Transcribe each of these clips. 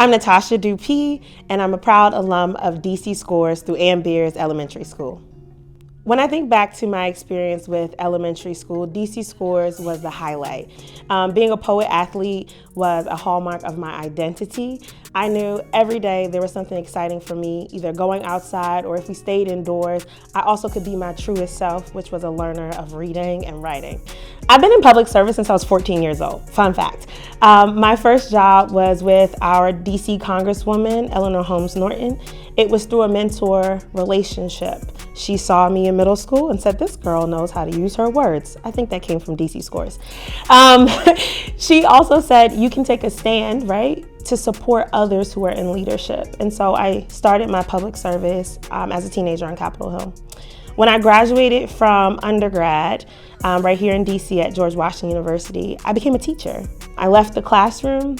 I'm Natasha Dupee, and I'm a proud alum of DC Scores through Ann Beers Elementary School. When I think back to my experience with elementary school, DC Scores was the highlight. Being a poet athlete was a hallmark of my identity. I knew every day there was something exciting for me, either going outside or if we stayed indoors, I also could be my truest self, which was a learner of reading and writing. I've been in public service since I was 14 years old. Fun fact. My first job was with our DC Congresswoman, Eleanor Holmes Norton. It was through a mentor relationship. She saw me in middle school and said, this girl knows how to use her words. I think that came from DC Scores. She also said, you can take a stand, right, to support others who are in leadership. And so I started my public service as a teenager on Capitol Hill. When I graduated from undergrad, right here in DC at George Washington University, I became a teacher. I left the classroom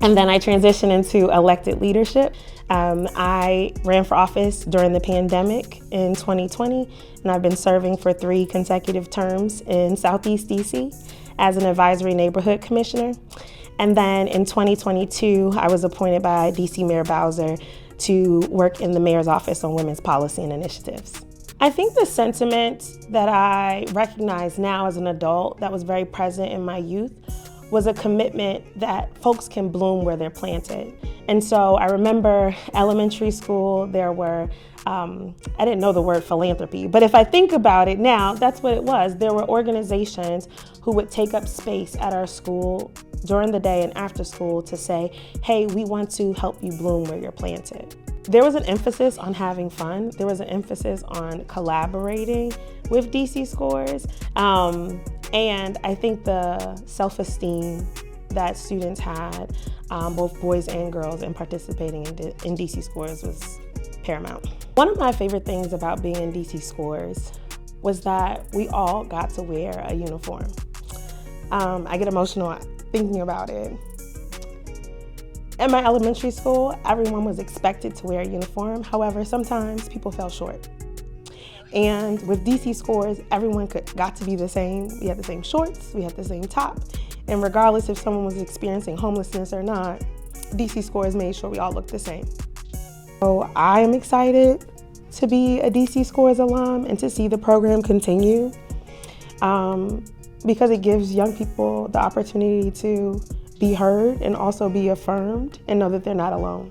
and then I transitioned into elected leadership. I ran for office during the pandemic in 2020, and I've been serving for 3 consecutive terms in Southeast DC as an advisory neighborhood commissioner. And then in 2022, I was appointed by DC Mayor Bowser to work in the mayor's office on women's policy and initiatives. I think the sentiment that I recognize now as an adult that was very present in my youth was a commitment that folks can bloom where they're planted. And so I remember elementary school, there were, I didn't know the word philanthropy, but if I think about it now, that's what it was. There were organizations who would take up space at our school during the day and after school to say, hey, we want to help you bloom where you're planted. There was an emphasis on having fun. There was an emphasis on collaborating with DC Scores. And I think the self-esteem that students had, both boys and girls, in participating in DC Scores was paramount. One of my favorite things about being in DC Scores was that we all got to wear a uniform. I get emotional thinking about it. At my elementary school, everyone was expected to wear a uniform. However, sometimes people fell short. And with DC Scores, everyone got to be the same. We had the same shorts, we had the same top. And regardless if someone was experiencing homelessness or not, DC Scores made sure we all looked the same. So I am excited to be a DC Scores alum and to see the program continue because it gives young people the opportunity to be heard and also be affirmed and know that they're not alone.